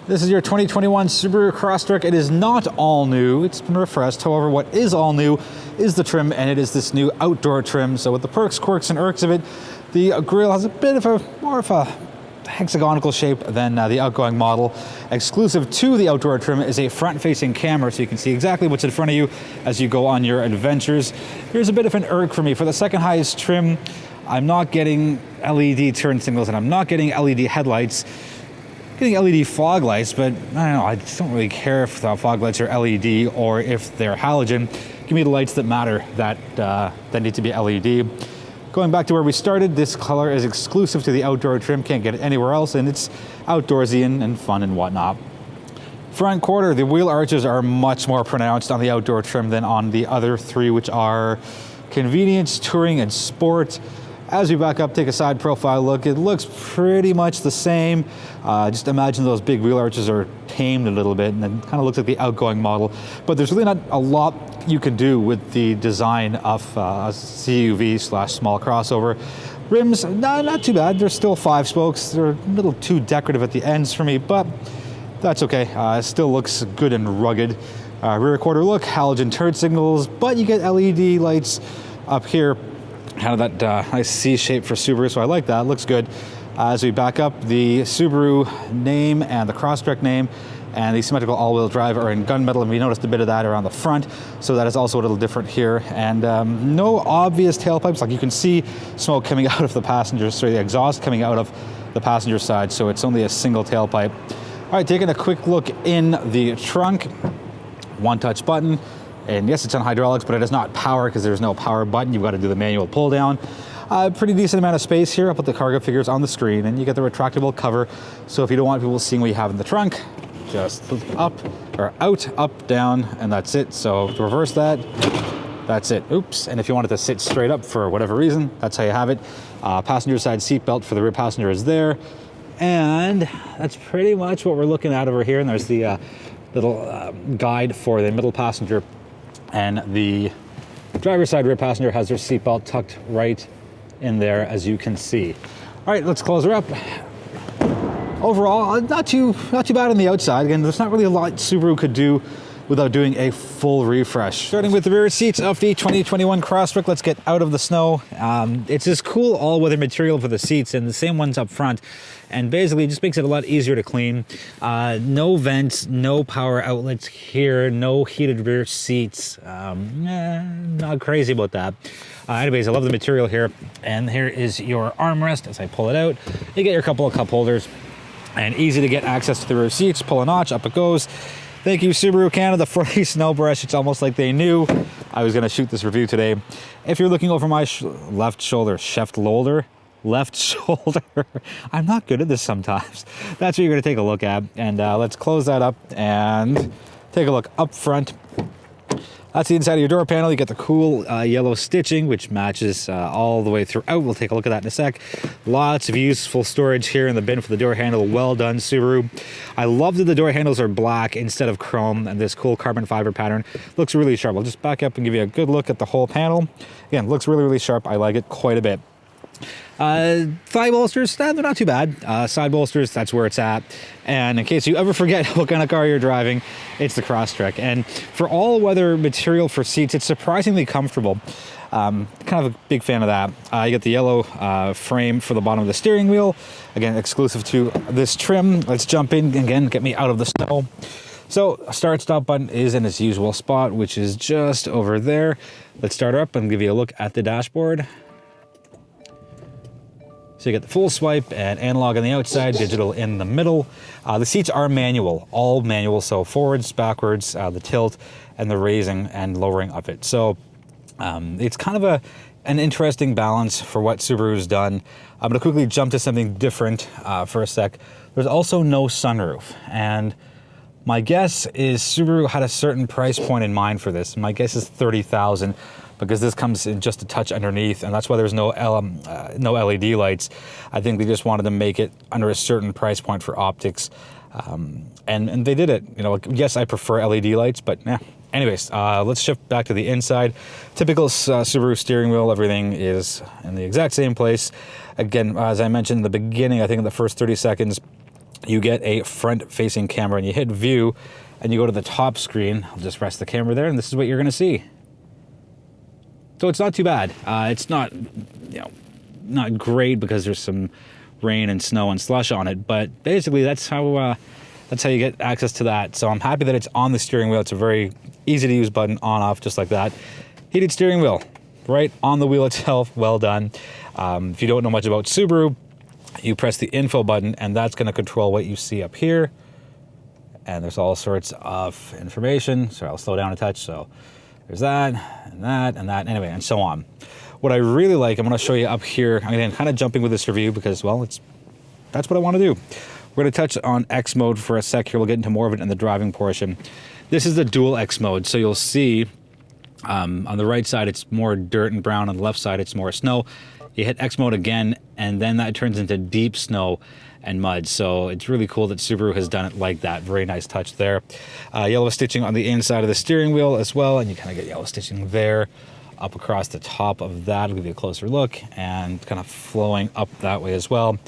This is your 2021 Subaru Crosstrek. It is not all new, it's been refreshed. However, what is all new is the trim, and it is this new outdoor trim. So with the perks, quirks, and irks of it, the grille has a bit of a more of a hexagonal shape than the outgoing model. Exclusive to the outdoor trim is a front-facing camera, so you can see exactly what's in front of you as you go on your adventures. Here's a bit of an irk for me. For the second highest trim, I'm not getting LED turn signals, and I'm not getting LED headlights. Getting LED fog lights, but I don't know, I just don't really care if the fog lights are LED or if they're halogen. Give me the lights that matter, that need to be LED. Going back to where we started, this color is exclusive to the outdoor trim, can't get it anywhere else, and it's outdoorsy and fun and whatnot. Front quarter, the wheel arches are much more pronounced on the outdoor trim than on the other three, which are convenience, touring, and sport. As we back up, take a side profile look, it looks pretty much the same. Just imagine those big wheel arches are tamed a little bit, and it kind of looks like the outgoing model. But there's really not a lot you can do with the design of a CUV/small crossover. Rims, not too bad. They're still 5 spokes. They're a little too decorative at the ends for me, but that's okay. It still looks good and rugged. Rear quarter look, halogen turn signals, but you get LED lights up here. Kind of that nice C shape for Subaru, so I like that. It looks good. As we back up, the Subaru name and the Crosstrek name and the symmetrical all-wheel drive are in gunmetal, and we noticed a bit of that around the front, so that is also a little different here. And no obvious tailpipes, like you can see smoke coming out of the passenger, sorry, the exhaust coming out of the passenger side, so it's only a single tailpipe. All right, taking a quick look in the trunk. One touch button. And yes, it's on hydraulics, but it is not power because there's no power button. You've got to do the manual pull down. Pretty decent amount of space here. I'll put the cargo figures on the screen, and you get the retractable cover. So if you don't want people seeing what you have in the trunk, just up or out, up, down, and that's it. So to reverse that, that's it. Oops. And if you want it to sit straight up for whatever reason, that's how you have it. Passenger side seat belt for the rear passenger is there. And that's pretty much what we're looking at over here. And there's the little guide for the middle passenger. And the driver's side rear passenger has their seatbelt tucked right in there, as you can see. All right, let's close her up. Overall, not too bad on the outside. Again, there's not really a lot Subaru could do without doing a full refresh. Starting with the rear seats of the 2021 Crosstrek, let's get out of the snow. It's this cool all-weather material for the seats, and the same ones up front, and basically it just makes it a lot easier to clean. No vents, no power outlets here, no heated rear seats. Not crazy about that. Anyways, I love the material here, and here is your armrest. As I pull it out, you get your couple of cup holders, and easy to get access to the rear seats. Pull a notch, up it goes. Thank you, Subaru Canada, for the snow brush. It's almost like they knew I was going to shoot this review today. If you're looking over my left shoulder, left shoulder. I'm not good at this sometimes. That's what you're going to take a look at. And let's close that up and take a look up front. That's the inside of your door panel. You get the cool yellow stitching, which matches all the way throughout. We'll take a look at that in a sec. Lots of useful storage here in the bin for the door handle. Well done, Subaru. I love that the door handles are black instead of chrome, and this cool carbon fiber pattern looks really sharp. I'll just back up and give you a good look at the whole panel. Again, looks really, really sharp. I like it quite a bit. Thigh bolsters, they're not too bad. Side bolsters, that's where it's at. And in case you ever forget what kind of car you're driving, it's the Crosstrek. And for all-weather material for seats, it's surprisingly comfortable. Kind of a big fan of that. You get the yellow frame for the bottom of the steering wheel. Again, exclusive to this trim. Let's jump in again, get me out of the snow. So, start-stop button is in its usual spot, which is just over there. Let's start her up and give you a look at the dashboard. So you get the full swipe and analog on the outside, digital in the middle. The seats are manual, all manual, so forwards, backwards, the tilt, and the raising and lowering of it. So it's kind of an interesting balance for what Subaru's done. I'm going to quickly jump to something different for a sec. There's also no sunroof, and my guess is Subaru had a certain price point in mind for this. My guess is $30,000. Because this comes in just a touch underneath, and that's why there's no LED lights. I think they just wanted to make it under a certain price point for optics, and they did it. You know, yes, I prefer LED lights, but yeah. Anyways, let's shift back to the inside. Typical Subaru steering wheel, everything is in the exact same place. Again, as I mentioned in the beginning, I think in the first 30 seconds, you get a front-facing camera, and you hit view, and you go to the top screen. I'll just rest the camera there, and this is what you're going to see. So it's not too bad. It's not, not great because there's some rain and snow and slush on it, but basically that's how you get access to that. So I'm happy that it's on the steering wheel. It's a very easy to use button, on off, just like that. Heated steering wheel, right on the wheel itself. Well done. If you don't know much about Subaru, you press the info button, and that's going to control what you see up here. And there's all sorts of information. Sorry, I'll slow down a touch. So there's that, and that, and that, anyway, and so on. What I really like, I'm going to show you up here. I'm going to kind of jumping with this review because, well, that's what I want to do. We're going to touch on X mode for a sec here. We'll get into more of it in the driving portion. This is the dual X mode. So you'll see on the right side, it's more dirt and brown. On the left side, it's more snow. You hit X mode again, and then that turns into deep snow and mud. So it's really cool that Subaru has done it like that. Very nice touch there. Yellow stitching on the inside of the steering wheel as well, and you kind of get yellow stitching there. Up across the top of that, I'll give you a closer look, and kind of flowing up that way as well.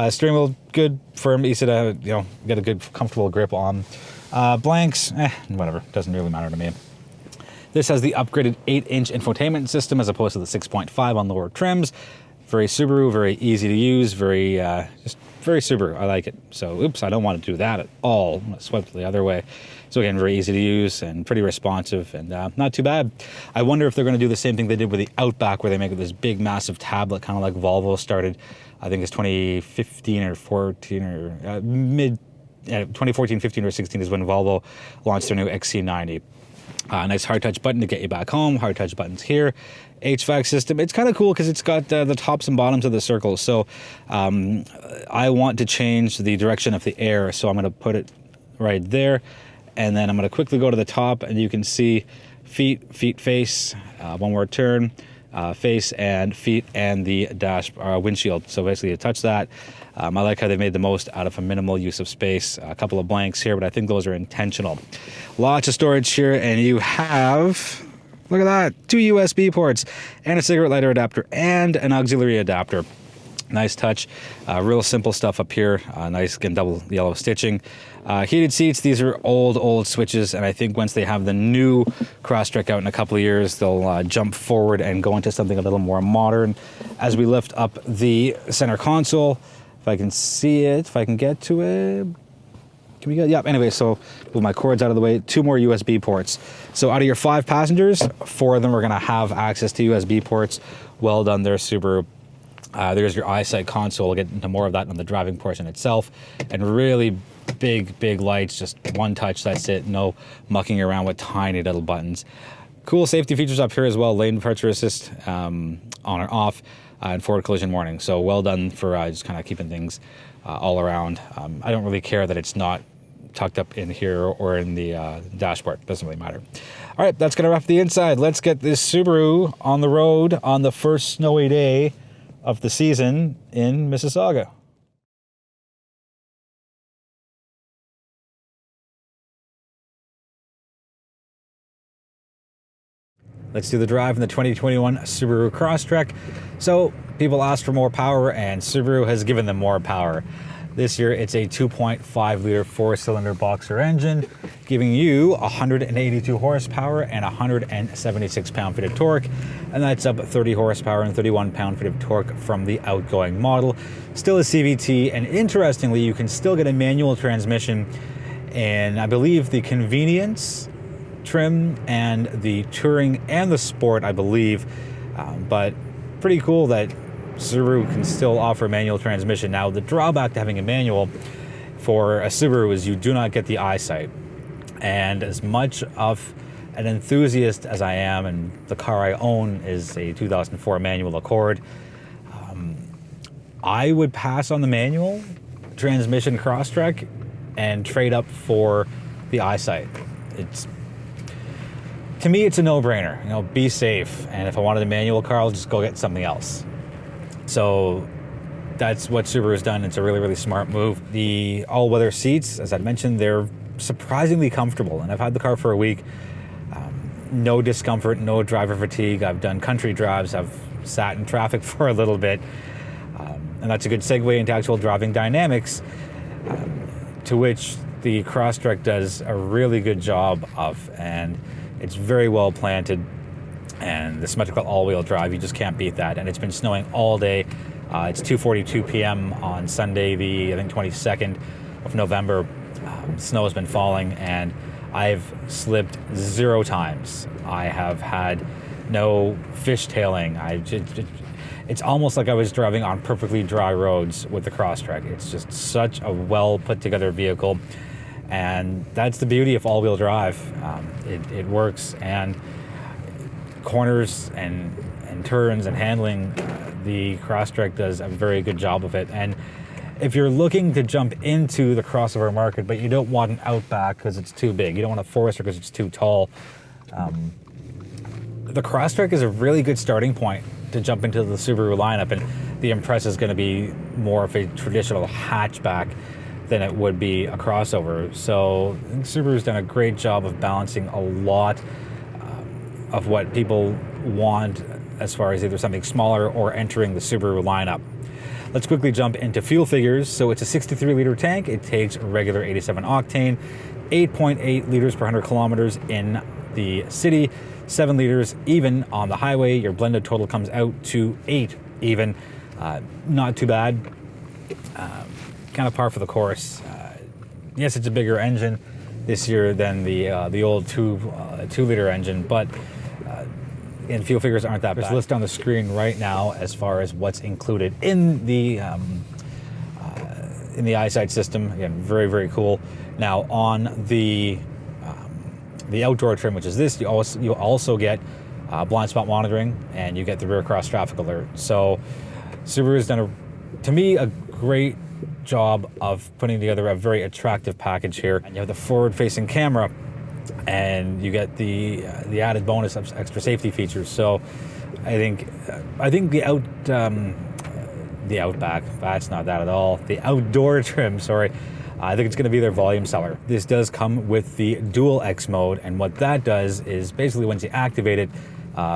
Steering wheel, good, firm, easy to, get a good, comfortable grip on. Blanks, whatever, doesn't really matter to me. This has the upgraded 8-inch infotainment system as opposed to the 6.5 on lower trims. Very Subaru, very easy to use, just very Subaru. I like it. So, oops, I don't want to do that at all. I'm going to swipe the other way. So again, very easy to use and pretty responsive, and not too bad. I wonder if they're going to do the same thing they did with the Outback, where they make this big, massive tablet, kind of like Volvo started. I think it's 2015 or 14 or 2014, 15 or 16 is when Volvo launched their new XC90. Nice hard touch button to get you back home. Hard touch buttons here. HVAC system. It's kind of cool because it's got the tops and bottoms of the circles. So I want to change the direction of the air. So I'm going to put it right there. And then I'm going to quickly go to the top, and you can see feet, face, one more turn, face and feet, and the dash windshield. So basically you touch that. I like how they made the most out of a minimal use of space. A couple of blanks here, but I think those are intentional. Lots of storage here, and you have, look at that, 2 USB ports and a cigarette lighter adapter and an auxiliary adapter. Nice touch. Real simple stuff up here. Nice, again, double yellow stitching. Heated seats. These are old switches, and I think once they have the new Crosstrek out in a couple of years, they'll jump forward and go into something a little more modern. As we lift up the center console, if I can see it, if I can get to it. Can we get, yeah, anyway, so move my cords out of the way. 2 more USB ports. So out of your 5 passengers, 4 of them are going to have access to USB ports. Well done there, Subaru. There's your eyesight console. We'll get into more of that on the driving portion itself. And really big lights, just one touch, that's it. No mucking around with tiny little buttons. Cool safety features up here as well. Lane departure assist, on or off, and forward collision warning. So well done for just kind of keeping things all around. I don't really care that it's not tucked up in here or in the dashboard. Doesn't really matter. All right, that's going to wrap the inside. Let's get this Subaru on the road on the first snowy day of the season in Mississauga. Let's do the drive in the 2021 Subaru Crosstrek. So people asked for more power, and Subaru has given them more power. This year it's a 2.5 liter 4-cylinder boxer engine, giving you 182 horsepower and 176 pound-feet of torque, and that's up 30 horsepower and 31 pound-feet of torque from the outgoing model. Still a CVT, and interestingly, you can still get a manual transmission, and I believe the convenience trim and the touring and the sport, I believe, but pretty cool that Subaru can still offer manual transmission. Now, the drawback to having a manual for a Subaru is you do not get the eyesight. And as much of an enthusiast as I am, and the car I own is a 2004 manual Accord, I would pass on the manual transmission Crosstrek and trade up for the eyesight. To me, it's a no-brainer. Be safe. And if I wanted a manual car, I'll just go get something else. So that's what Subaru's done. It's a really smart move. The all-weather seats, as I mentioned, they're surprisingly comfortable. And I've had the car for a week. No discomfort, no driver fatigue. I've done country drives. I've sat in traffic for a little bit. And that's a good segue into actual driving dynamics. to which the Crosstrek does a really good job of, and it's very well planted, and the symmetrical all-wheel drive, you just can't beat that. And it's been snowing all day. It's 2:42 p.m. on Sunday, the, I think, 22nd of November. Snow has been falling, and I've slipped 0 times. I have had no fishtailing. It's almost like I was driving on perfectly dry roads with the Crosstrek. It's just such a well put together vehicle, and that's the beauty of all-wheel drive. It works, and corners and turns and handling, the Crosstrek does a very good job of it. And if you're looking to jump into the crossover market, but you don't want an Outback because it's too big, you don't want a Forester because it's too tall, the Crosstrek is a really good starting point to jump into the Subaru lineup. And the Impreza is going to be more of a traditional hatchback than it would be a crossover. So I think Subaru's done a great job of balancing a lot of what people want as far as either something smaller or entering the Subaru lineup. Let's quickly jump into fuel figures. So it's a 63-liter tank. It takes regular 87 octane, 8.8 liters per 100 kilometers in the city, 7 liters even on the highway. Your blended total comes out to 8 even. Not too bad. Kind of par for the course. Yes, it's a bigger engine this year than the old 2-liter engine, but and fuel figures aren't that bad. There's a list on the screen right now as far as what's included in the eyesight system. Again, very, very cool. Now on the outdoor trim, which is this, you also get blind spot monitoring, and you get the rear cross traffic alert. So Subaru has done, to me, a great job of putting together a very attractive package here. And you have the forward-facing camera, and you get the added bonus of extra safety features. So I think the Outback, that's not that at all. The outdoor trim, sorry, I think it's going to be their volume seller. This does come with the dual X mode, and what that does is basically once you activate it,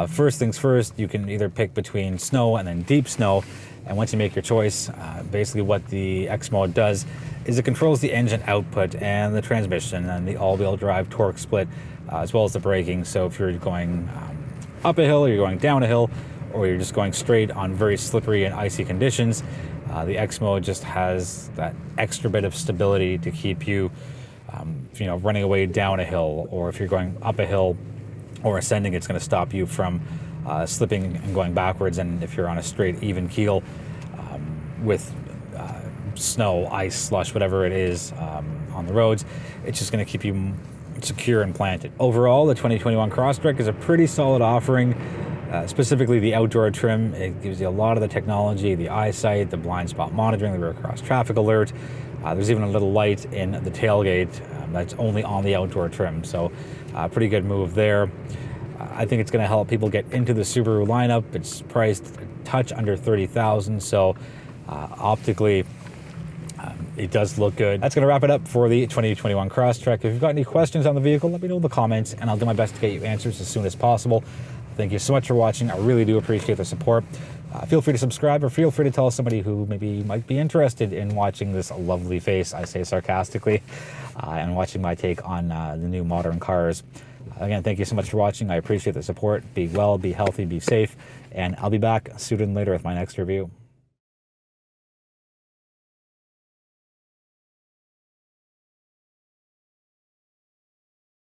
first things first, you can either pick between snow and then deep snow. And once you make your choice, basically what the X mode does is it controls the engine output and the transmission and the all-wheel drive torque split, as well as the braking. So if you're going up a hill, or you're going down a hill, or you're just going straight on very slippery and icy conditions, the X mode just has that extra bit of stability to keep you, running away down a hill, or if you're going up a hill or ascending, it's going to stop you from slipping and going backwards. And if you're on a straight, even keel with snow, ice, slush, whatever it is on the roads, it's just going to keep you secure and planted. Overall, the 2021 Crosstrek is a pretty solid offering. Specifically the outdoor trim, it gives you a lot of the technology, the eyesight, the blind spot monitoring, the rear cross traffic alert. There's even a little light in the tailgate that's only on the outdoor trim. So pretty good move there. I think it's going to help people get into the Subaru lineup. It's priced a touch under $30,000, so optically it does look good. That's going to wrap it up for the 2021 Crosstrek. If you've got any questions on the vehicle, let me know in the comments, and I'll do my best to get you answers as soon as possible. Thank you so much for watching. I really do appreciate the support. Feel free to subscribe, or feel free to tell somebody who maybe might be interested in watching this lovely face, I say sarcastically, and watching my take on the new modern cars. Again, thank you so much for watching. I appreciate the support. Be well, be healthy, be safe, and I'll be back sooner than later with my next review.